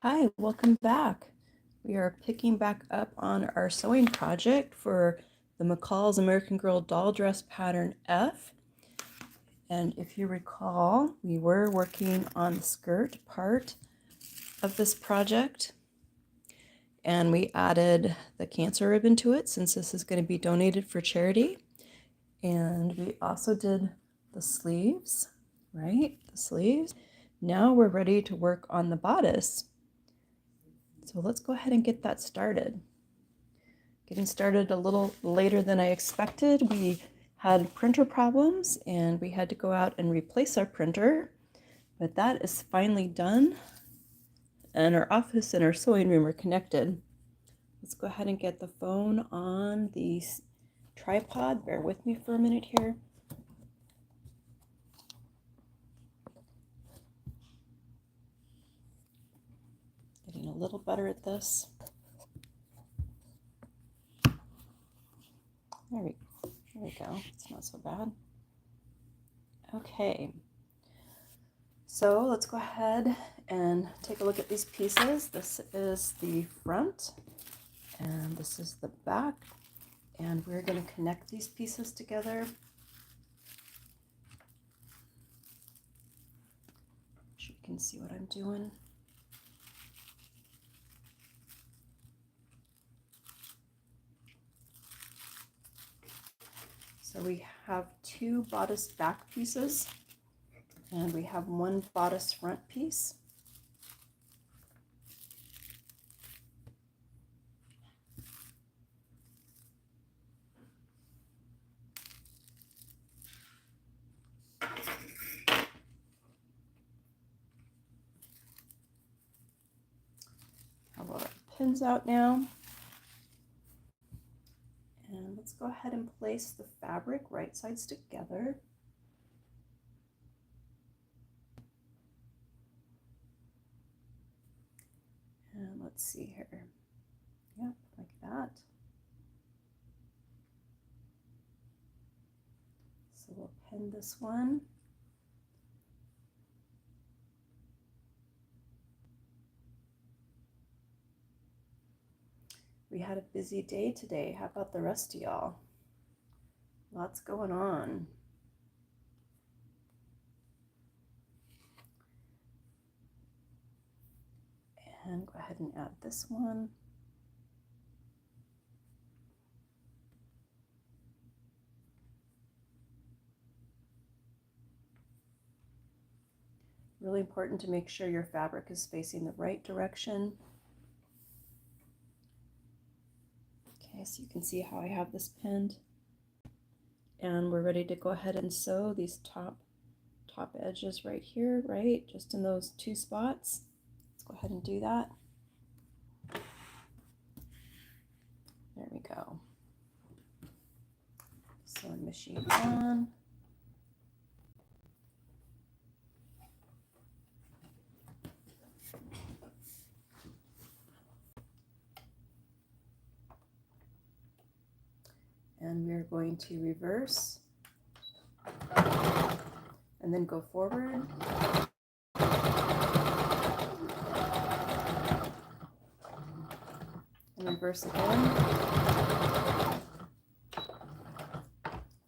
Hi, welcome back. We are picking back up on our sewing project for the McCall's American Girl doll dress pattern F. And if you recall, we were working on the skirt part of this project. And we added the cancer ribbon to it since this is going to be donated for charity. And we also did the sleeves, right? The sleeves. Now we're ready to work on the bodice. So let's go ahead and get that started. Getting started a little later than I expected. We had printer problems and we had to go out and replace our printer, but that is finally done. And our office and our sewing room are connected. Let's go ahead and get the phone on the tripod. Bear with me for a minute here. Getting a little better at this. There we go. It's not so bad. Okay. So let's go ahead and take a look at these pieces. This is the front and this is the back. And we're going to connect these pieces together. So you can see what I'm doing. So we have two bodice back pieces and we have one bodice front piece. I'll roll our pins out now. And let's go ahead and place the fabric right sides together. And let's see here. Yep, like that. So we'll pin this one. We had a busy day today. How about the rest of y'all? Lots going on. And go ahead and add this one. Really important to make sure your fabric is facing the right direction. Okay, so you can see how I have this pinned. And we're ready to go ahead and sew these top edges right here, right? Just in those two spots. Let's go ahead and do that. There we go. Sewing machine on. And we're going to reverse and then go forward. And reverse again.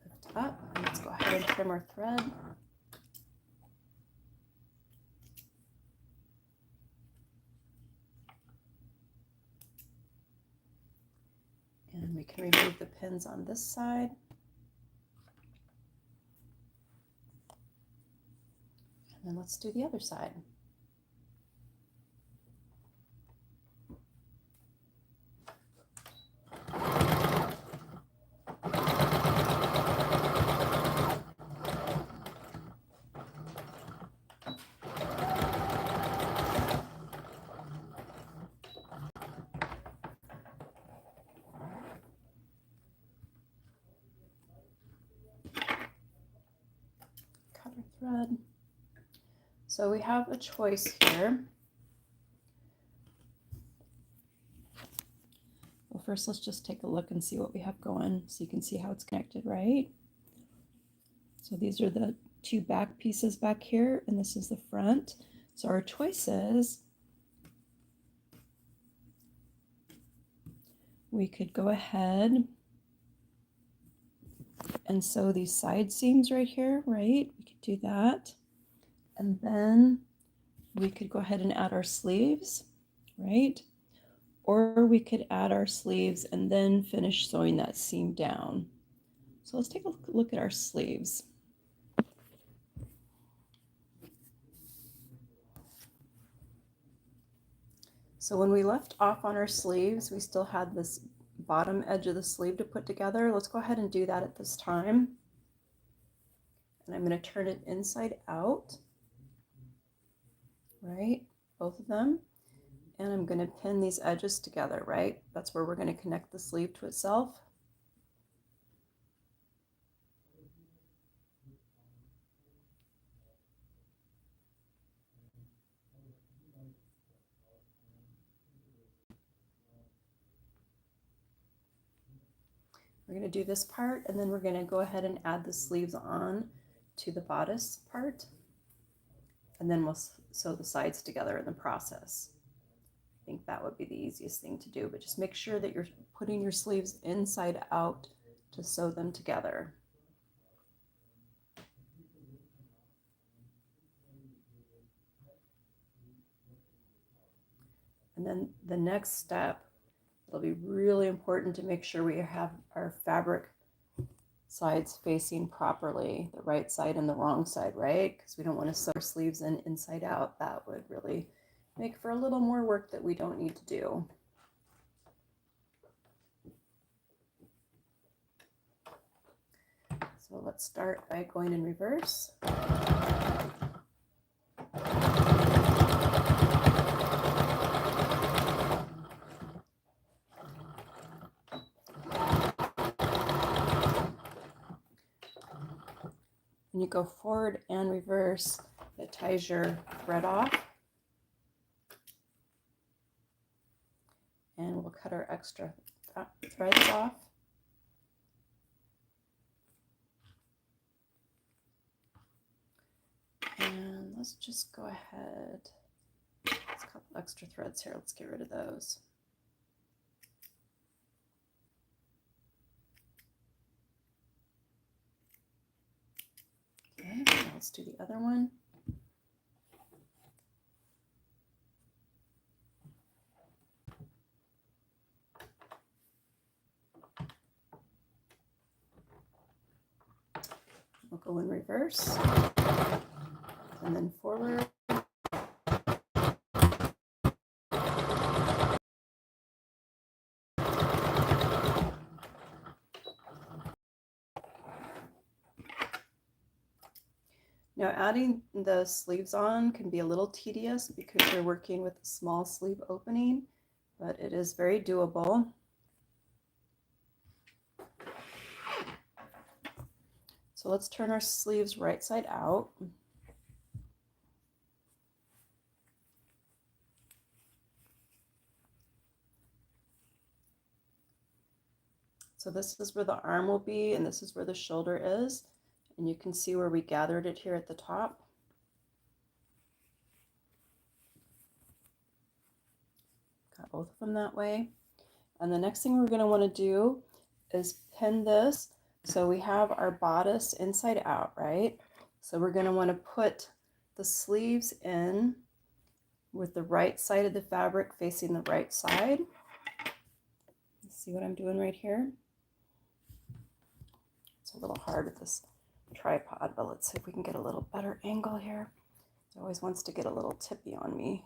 Lift up, and let's go ahead and trim our thread. And we can remove the pins on this side. And then let's do the other side. Thread. So we have a choice here. Well, first let's just take a look and see what we have going so you can see how it's connected, right? So these are the two back pieces back here and this is the front. So our choice is we could go ahead and sew these side seams right here, right? We could do that. And then we could go ahead and add our sleeves, right? Or we could add our sleeves and then finish sewing that seam down. So let's take a look at our sleeves. So when we left off on our sleeves, we still had this bottom edge of the sleeve to put together. Let's go ahead and do that at this time. And I'm going to turn it inside out, right? Both of them. And I'm going to pin these edges together, right? That's where we're going to connect the sleeve to itself. We're going to do this part, and then we're going to go ahead and add the sleeves on to the bodice part, and then we'll sew the sides together in the process. I think that would be the easiest thing to do, but just make sure that you're putting your sleeves inside out to sew them together. And then the next step, it'll be really important to make sure we have our fabric sides facing properly, the right side and the wrong side, right? Because we don't want to sew our sleeves in inside out. That would really make for a little more work that we don't need to do. So let's start by going in reverse. When you go forward and reverse, it ties your thread off. And we'll cut our extra threads off. And let's just go ahead. There's a couple extra threads here. Let's get rid of those. Okay, now let's do the other one. We'll go in reverse and then forward. Now adding the sleeves on can be a little tedious because you're working with a small sleeve opening, but it is very doable. So let's turn our sleeves right side out. So this is where the arm will be, and this is where the shoulder is. And you can see where we gathered it here at the top. Got both of them that way. And the next thing we're going to want to do is pin this. So we have our bodice inside out, right? So we're going to want to put the sleeves in with the right side of the fabric facing the right side. See what I'm doing right here? It's a little hard with this tripod, but let's see if we can get a little better angle here. It always wants to get a little tippy on me.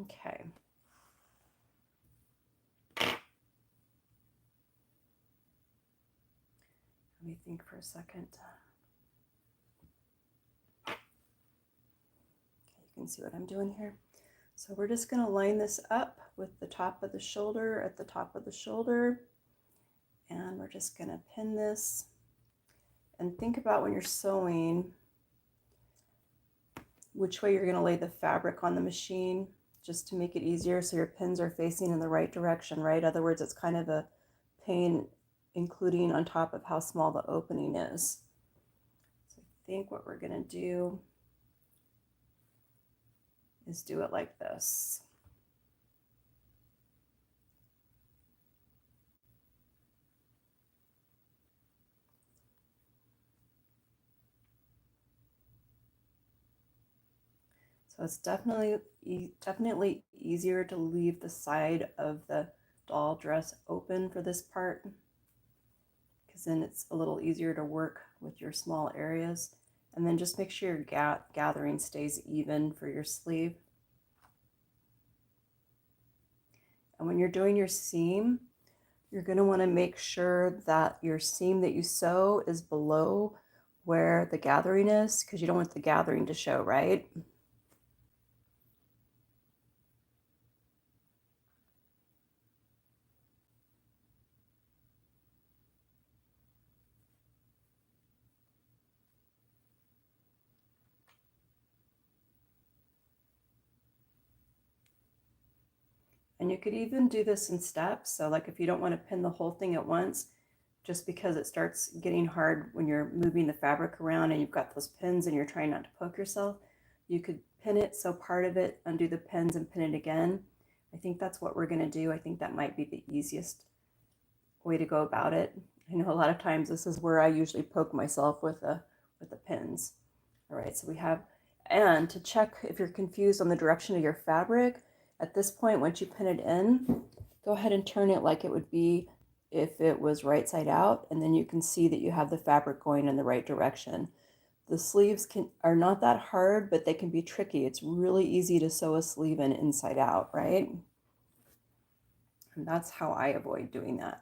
Okay. Let me think for a second. Okay, you can see what I'm doing here. So we're just going to line this up with the top of the shoulder at the top of the shoulder. And we're just going to pin this. And think about when you're sewing, which way you're going to lay the fabric on the machine, just to make it easier so your pins are facing in the right direction, right? In other words, it's kind of a pain including on top of how small the opening is. So I think what we're going to do is do it like this. So it's definitely easier to leave the side of the doll dress open for this part, because then it's a little easier to work with your small areas. And then just make sure your gathering stays even for your sleeve. And when you're doing your seam, you're going to want to make sure that your seam that you sew is below where the gathering is, because you don't want the gathering to show, right? And you could even do this in steps. So like if you don't want to pin the whole thing at once, just because it starts getting hard when you're moving the fabric around and you've got those pins and you're trying not to poke yourself, you could pin it, so part of it, undo the pins and pin it again. I think that's what we're going to do. I think that might be the easiest way to go about it. I know a lot of times this is where I usually poke myself with the pins. All right, so we have, and to check if you're confused on the direction of your fabric, at this point, once you pin it in, go ahead and turn it like it would be if it was right side out, and then you can see that you have the fabric going in the right direction. The sleeves are not that hard, but they can be tricky. It's really easy to sew a sleeve in inside out, right? And that's how I avoid doing that.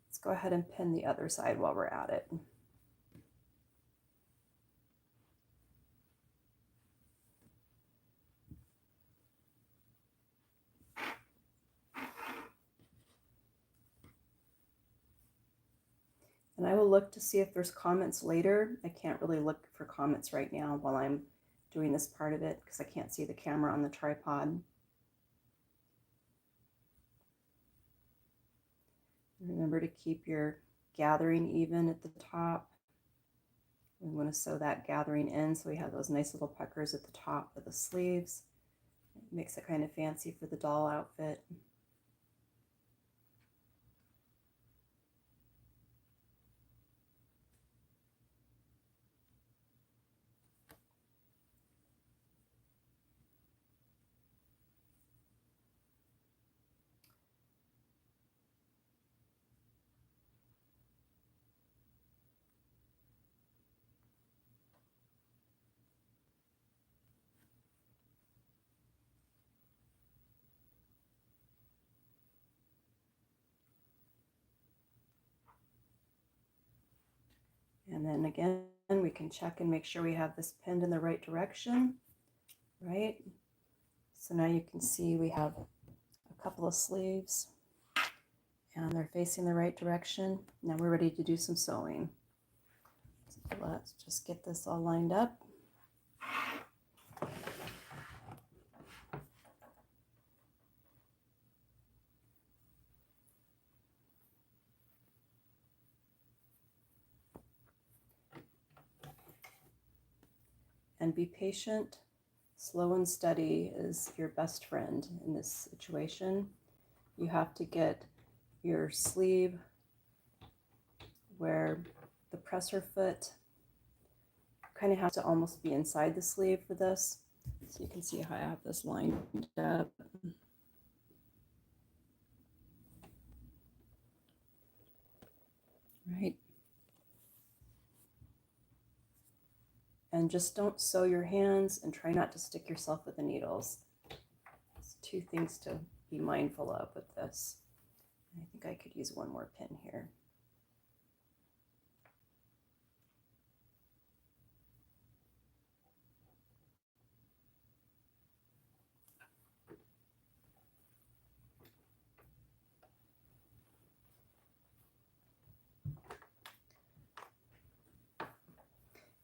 Let's go ahead and pin the other side while we're at it. And I will look to see if there's comments later. I can't really look for comments right now while I'm doing this part of it because I can't see the camera on the tripod. Remember to keep your gathering even at the top. We want to sew that gathering in so we have those nice little puckers at the top of the sleeves. It makes it kind of fancy for the doll outfit. And then again, we can check and make sure we have this pinned in the right direction, right? So now you can see we have a couple of sleeves and they're facing the right direction. Now we're ready to do some sewing. So let's just get this all lined up. And be patient. Slow and steady is your best friend in this situation. You have to get your sleeve where the presser foot kind of has to almost be inside the sleeve for this. So you can see how I have this lined up. Right. And just don't sew your hands and try not to stick yourself with the needles. It's two things to be mindful of with this. I think I could use one more pin here.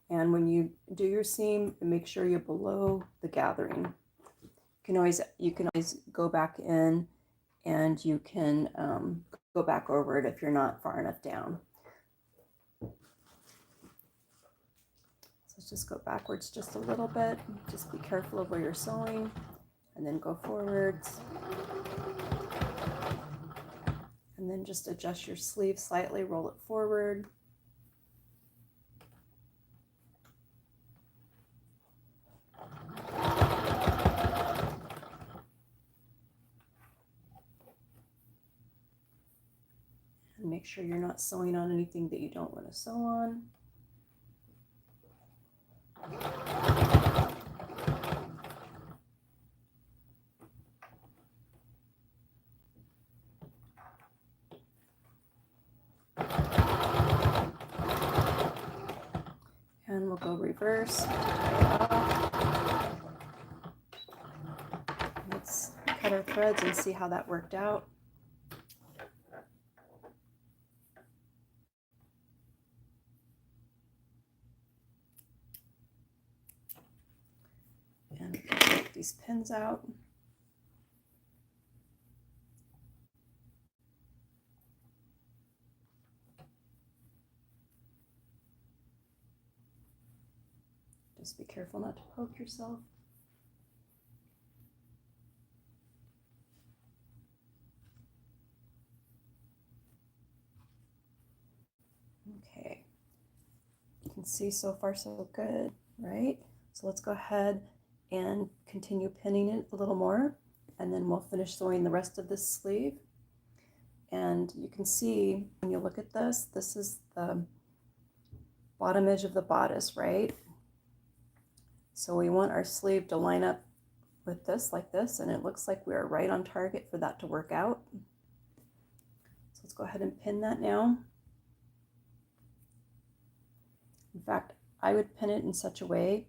And when you do your seam, make sure you're below the gathering. You can always go back in and you can go back over it if you're not far enough down. So let's just go backwards just a little bit. Just be careful of where you're sewing and then go forwards. And then just adjust your sleeve slightly, roll it forward. make sure you're not sewing on anything that you don't want to sew on. And we'll go reverse. Let's cut our threads and see how that worked out. And take these pins out. Just be careful not to poke yourself. Okay, you can see so far so good, right? So let's go ahead and continue pinning it a little more, and then we'll finish sewing the rest of this sleeve. And you can see when you look at this, this is the bottom edge of the bodice, right? So we want our sleeve to line up with this like this, and it looks like we're right on target for that to work out. So let's go ahead and pin that now. In fact, I would pin it in such a way,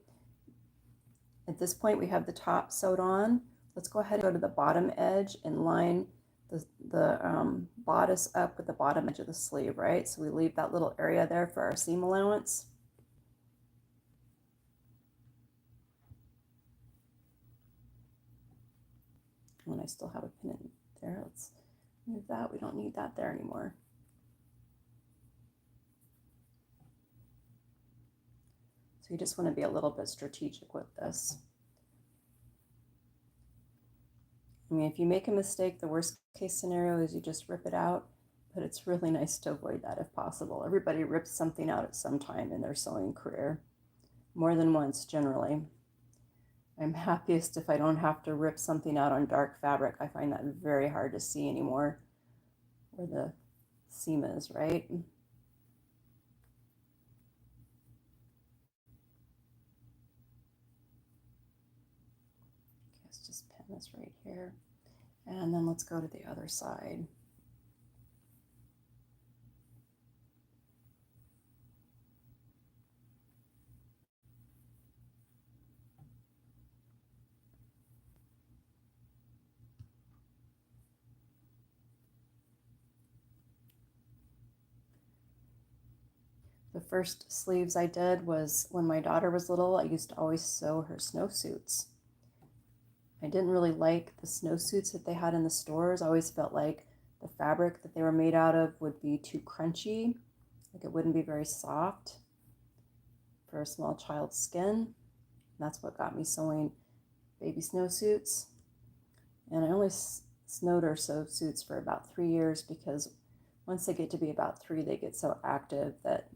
at this point we have the top sewed on. Let's go ahead and go to the bottom edge and line the bodice up with the bottom edge of the sleeve, right? So we leave that little area there for our seam allowance. And I still have a pin in there. Let's move that. We don't need that there anymore. So you just want to be a little bit strategic with this. I mean, if you make a mistake, the worst case scenario is you just rip it out, but it's really nice to avoid that if possible. Everybody rips something out at some time in their sewing career, more than once generally. I'm happiest if I don't have to rip something out on dark fabric. I find that very hard to see anymore where the seam is, right? Let's just pin this right here. And then let's go to the other side. The first sleeves I did was when my daughter was little. I used to always sew her snowsuits. I didn't really like the snowsuits that they had in the stores. I always felt like the fabric that they were made out of would be too crunchy, like it wouldn't be very soft for a small child's skin. That's what got me sewing baby snowsuits. And I only snowed her snowsuits for about 3 years, because once they get to be about 3, they get so active that,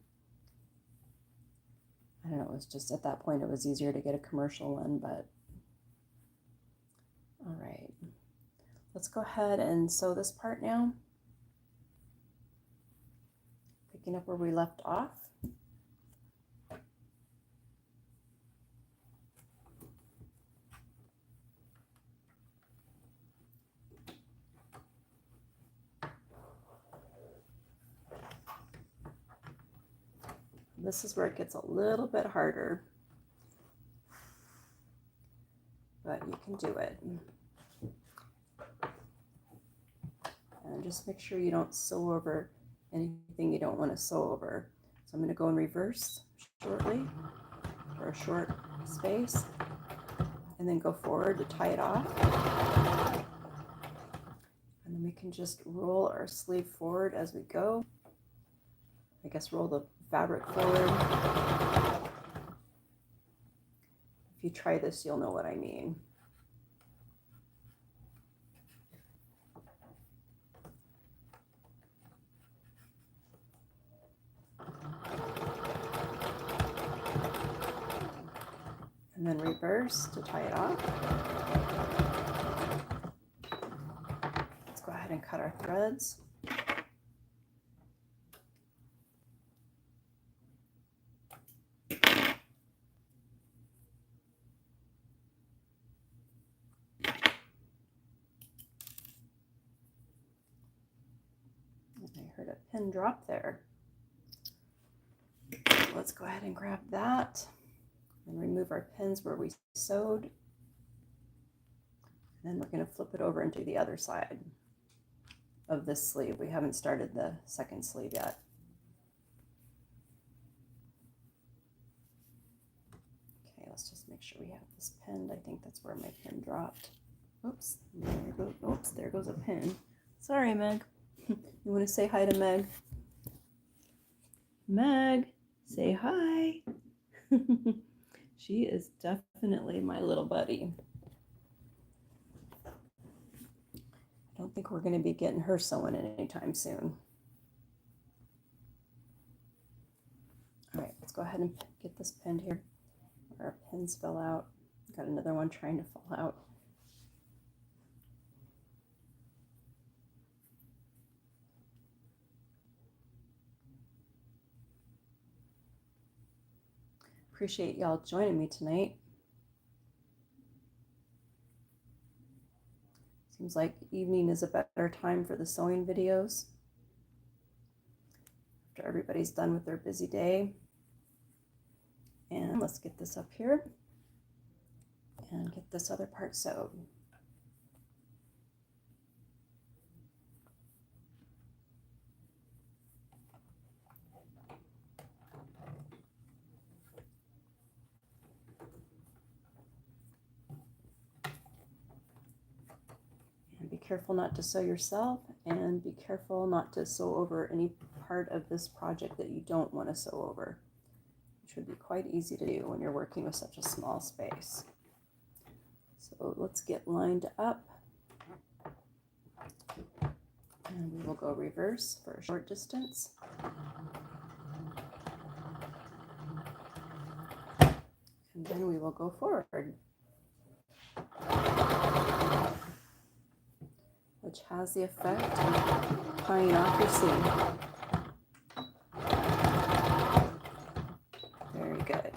I don't know, it was just at that point it was easier to get a commercial one. But all right, let's go ahead and sew this part now, picking up where we left off. This is where it gets a little bit harder, but you can do it. And just make sure you don't sew over anything you don't want to sew over. So I'm going to go in reverse shortly for a short space, and then go forward to tie it off. And then we can just roll our sleeve forward as we go. I guess roll the fabric forward. If you try this, you'll know what I mean. And then reverse to tie it off. Let's go ahead and cut our threads. I heard a pin drop there. Let's go ahead and grab that and remove our pins where we sewed. And then we're going to flip it over and do the other side of this sleeve. We haven't started the second sleeve yet. Okay, let's just make sure we have this pinned. I think that's where my pin dropped. Oops, there goes, oops, there goes a pin. Sorry, Meg. You want to say hi to Meg? Meg, say hi. She is definitely my little buddy. I don't think we're going to be getting her sewing anytime soon. All right, let's go ahead and get this pinned here. Our pins fell out. Got another one trying to fall out. Appreciate y'all joining me tonight. Seems like evening is a better time for the sewing videos after everybody's done with their busy day. And let's get this up here and get this other part sewed. Be careful not to sew yourself, and be careful not to sew over any part of this project that you don't want to sew over, which would be quite easy to do when you're working with such a small space. So let's get lined up, and we will go reverse for a short distance. And then we will go forward, which has the effect of tying off your seam. Very good.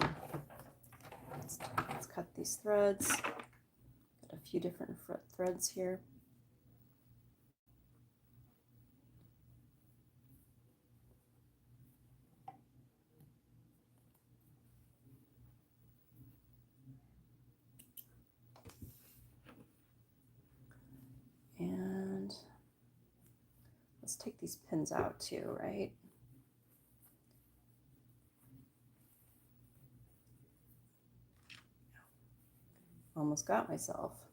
Let's cut these threads. Got a few different threads here. And let's take these pins out too, right? Almost got myself.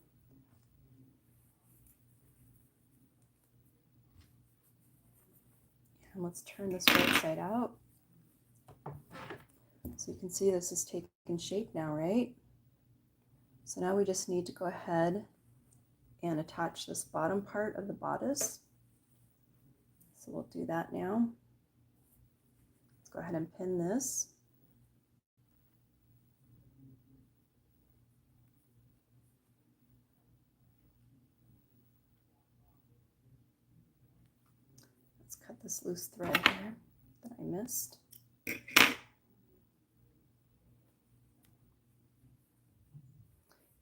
And let's turn this right side out. So you can see this is taking shape now, right? So now we just need to go ahead and attach this bottom part of the bodice. So we'll do that now. Let's go ahead and pin this. Let's cut this loose thread here that I missed.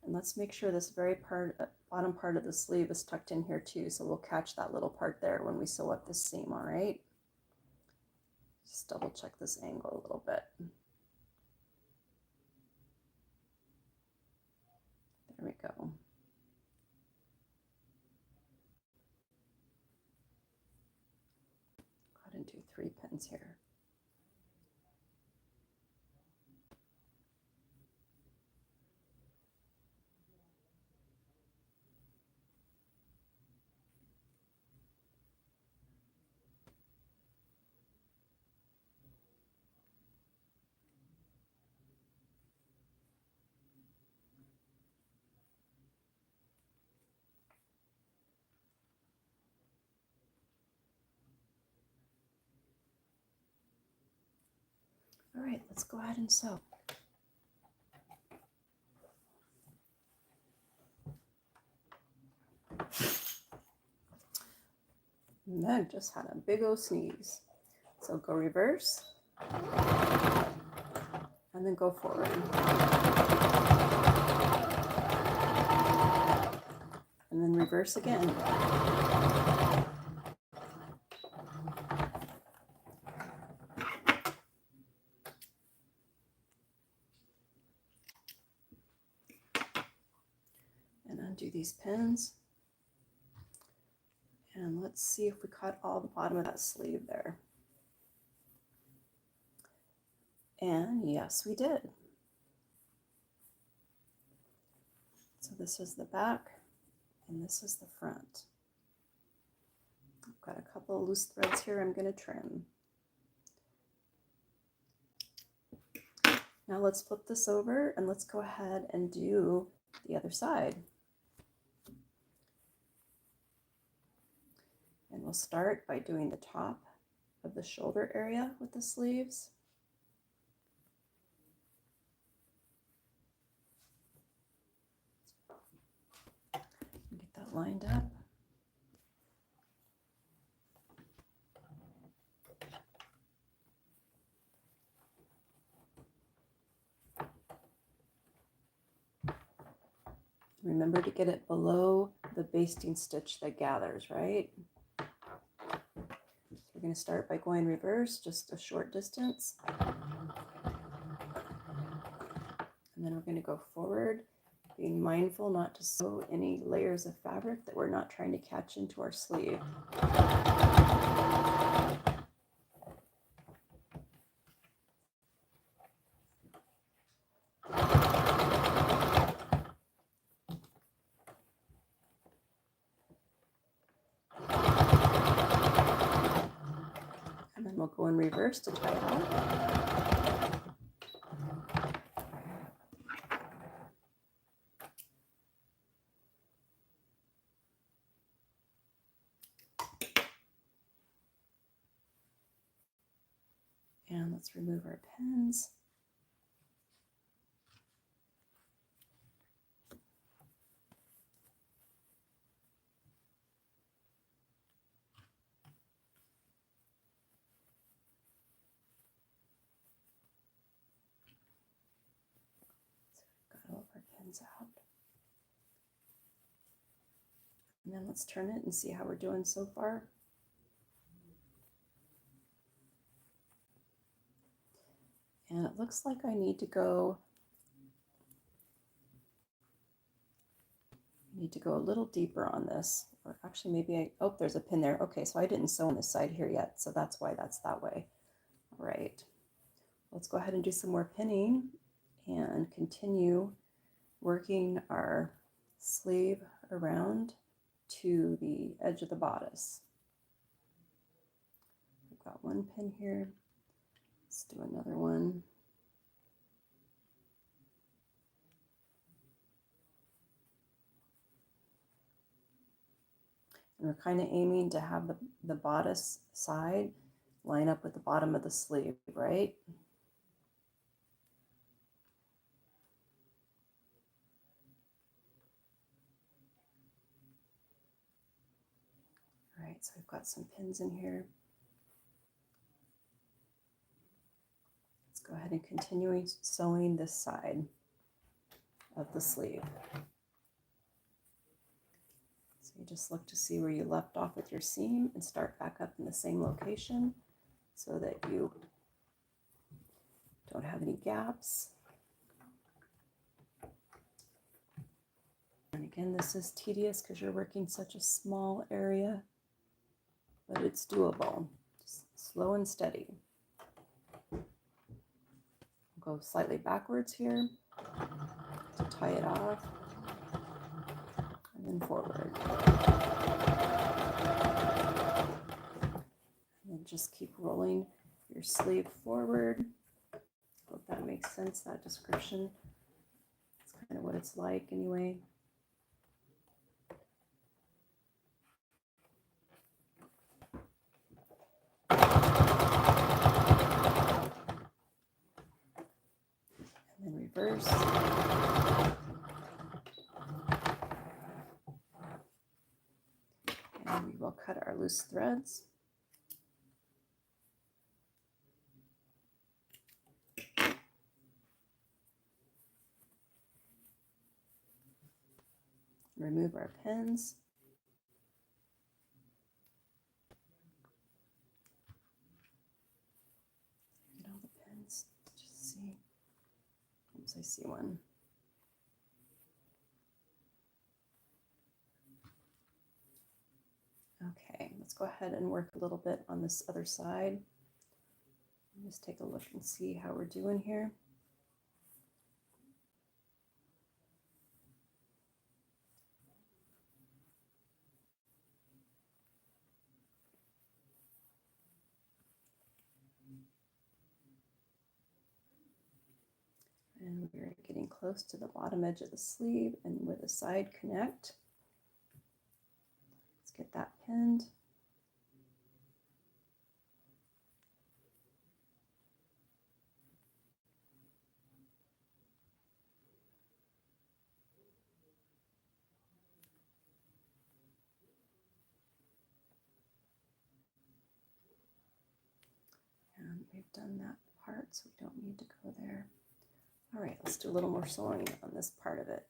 And let's make sure this very bottom part of the sleeve is tucked in here too, so we'll catch that little part there when we sew up this seam, all right? Just double check this angle a little bit. There we go. Go ahead and do 3 pins here. All right, let's go ahead and sew. Meg just had a big old sneeze. So go reverse and then go forward. And then reverse again. undo these pins. And let's see if we cut all the bottom of that sleeve there. And yes, we did. So this is the back and this is the front. I've got a couple of loose threads here I'm going to trim. Now let's flip this over and let's go ahead and do the other side. And we'll start by doing the top of the shoulder area with the sleeves. Get that lined up. Remember to get it below the basting stitch that gathers, right? We're going to start by going reverse, just a short distance. And then we're going to go forward, being mindful not to sew any layers of fabric that we're not trying to catch into our sleeve. And then we'll go in reverse to tie it on. And let's remove our pins. All of our pins out. And then let's turn it and see how we're doing so far. And it looks like I need to go a little deeper on this. Or actually maybe oh, there's a pin there. Okay, so I didn't sew on this side here yet, so that's why that's that way. All right. Let's go ahead and do some more pinning and continue working our sleeve around to the edge of the bodice. I've got one pin here. Let's do another one. And we're kind of aiming to have the bodice side line up with the bottom of the sleeve, right? All right, so we've got some pins in here. Let's go ahead and continue sewing this side of the sleeve. So you just look to see where you left off with your seam and start back up in the same location so that you don't have any gaps. And again, this is tedious because you're working such a small area, but it's doable. Just slow and steady. Go slightly backwards here to tie it off, and then forward. And then just keep rolling your sleeve forward. Hope that makes sense, that description. It's kind of what it's like anyway. And then reverse. And we will cut our loose threads. Remove our pins. Get all the pins. Just see. Oops, I see one. Okay, let's go ahead and work a little bit on this other side. Just take a look and see how we're doing here. And we're getting close to the bottom edge of the sleeve and with a side connect. Let's get that pinned. And we've done that part, so we don't need to go there. All right, let's do a little more sewing on this part of it.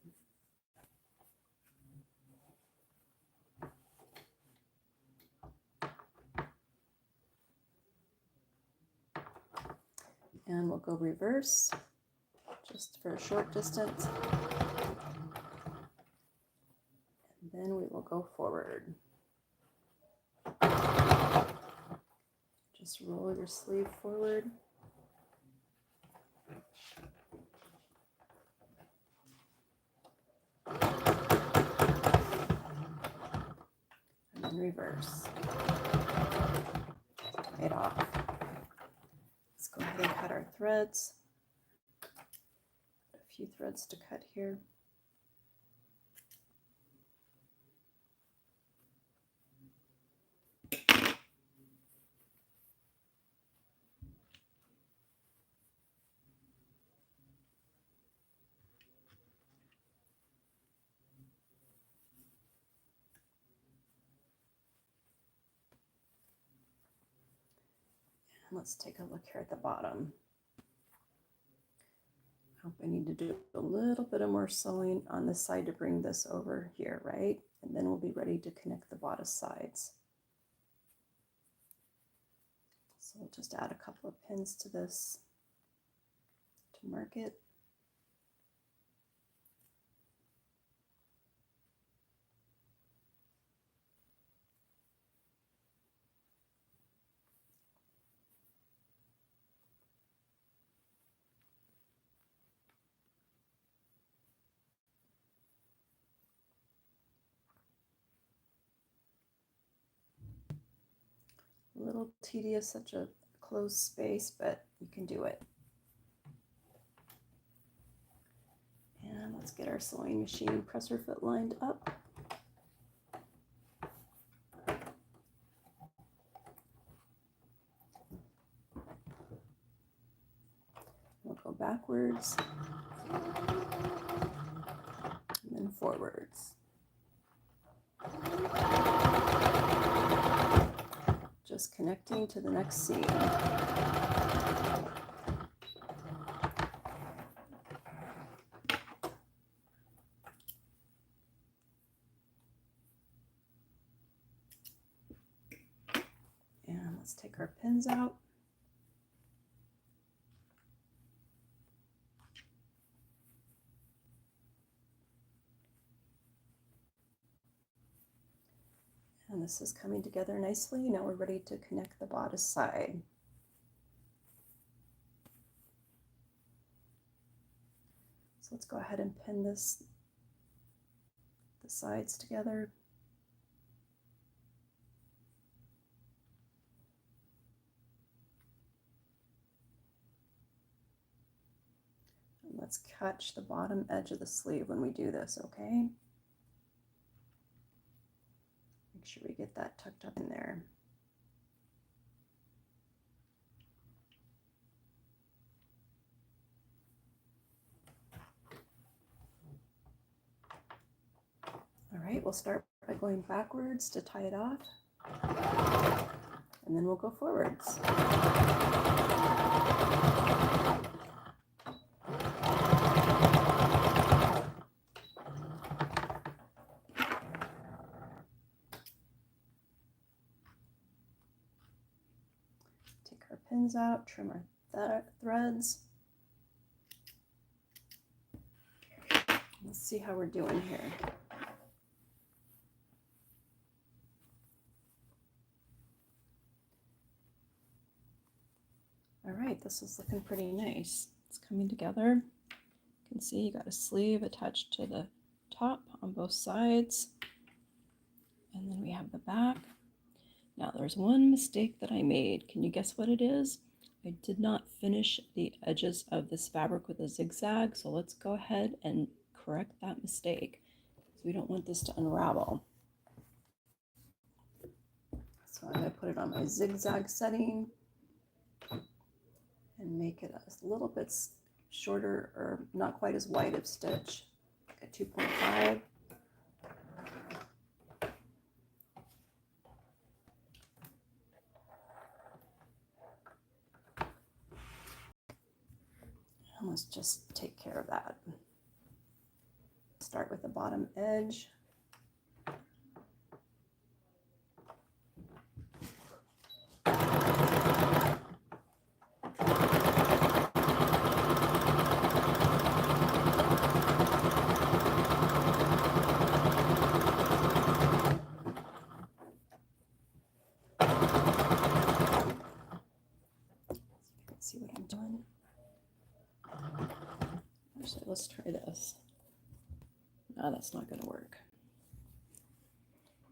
And we'll go reverse just for a short distance. And then we will go forward. Just roll your sleeve forward. And then reverse. Tie it off. Let's go ahead and cut our threads. A few threads to cut here. And let's take a look here at the bottom. I need to do a little bit of more sewing on this side to bring this over here, right? And then we'll be ready to connect the bodice sides. So we'll just add a couple of pins to this to mark it. A little tedious, such a closed space, but you can do it. And let's get our sewing machine presser foot lined up. We'll go backwards and then forwards. Just connecting to the next seam. And let's take our pins out. And this is coming together nicely. Now we're ready to connect the bodice side. So let's go ahead and pin the sides together. And let's catch the bottom edge of the sleeve when we do this, okay? Make sure we get that tucked up in there. All right, we'll start by going backwards to tie it off, and then we'll go forwards. Take our pins out, trim our threads. Let's see how we're doing here. Let's see how we're doing here. this is looking pretty nice. It's coming together. You can see you got a sleeve attached to the top on both sides. And then we have the back. Now there's one mistake that I made. Can you guess what it is? I did not finish the edges of this fabric with a zigzag, so let's go ahead and correct that mistake. So we don't want this to unravel. So I'm going to put it on my zigzag setting and make it a little bit shorter, or not quite as wide of stitch, like a 2.5. And let's just take care of that. Start with the bottom edge. See what I'm doing. Actually, let's try this. No, that's not going to work.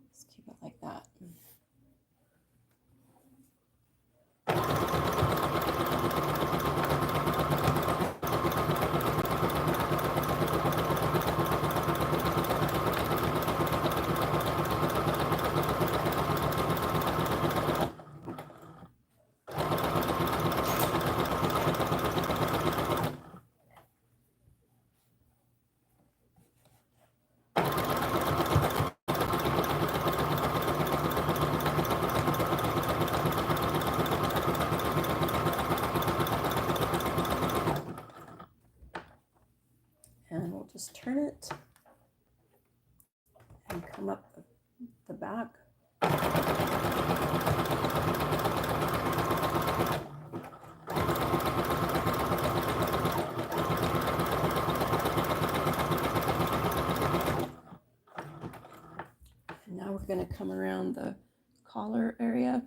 Let's keep it like that. And we'll just turn it and come up the back. And now we're going to come around the collar area.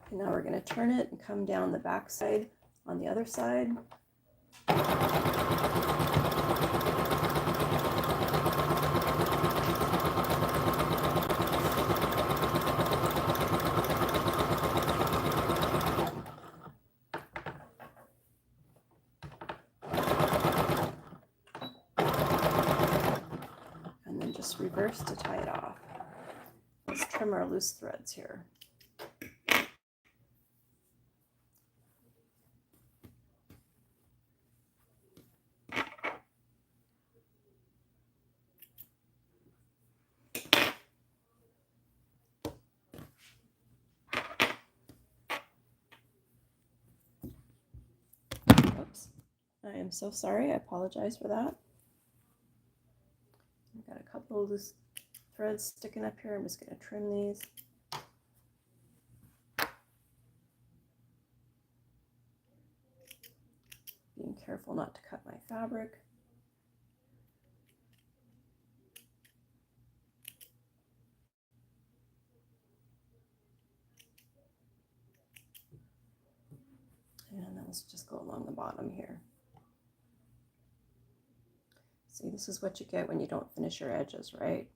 And now we're going to turn it and come down the back side on the other side. And then just reverse to tie it off. Let's trim our loose threads here. Oops, I am so sorry. I apologize for that. I've got a couple of loose threads sticking up here. I'm just going to trim these. Being careful not to cut my fabric. And then let's just go along the bottom here. See, this is what you get when you don't finish your edges, right?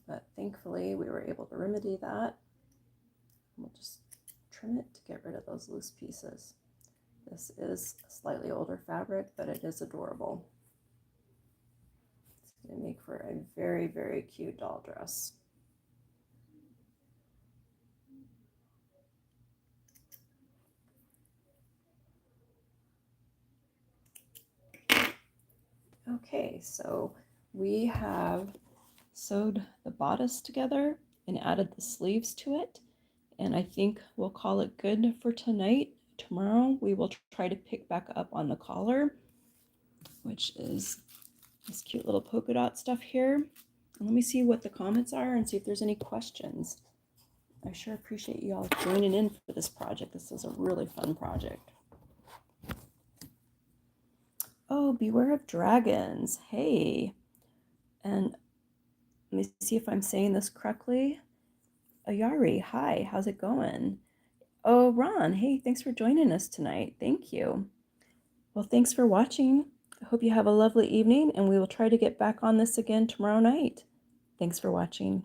But thankfully we were able to remedy that. We'll just trim it to get rid of those loose pieces. This is a slightly older fabric, but it is adorable. It's going to make for a very, very cute doll dress. Okay, so we have sewed the bodice together, and added the sleeves to it. And I think we'll call it good for tonight. Tomorrow we will try to pick back up on the collar, which is this cute little polka dot stuff here. And let me see what the comments are and see if there's any questions. I sure appreciate you all joining in for this project. This is a really fun project. Oh, beware of dragons. Hey. And let me see if I'm saying this correctly. Ayari, hi, how's it going? Oh, Ron, hey, thanks for joining us tonight. Thank you. Well, thanks for watching. I hope you have a lovely evening, and we will try to get back on this again tomorrow night. Thanks for watching.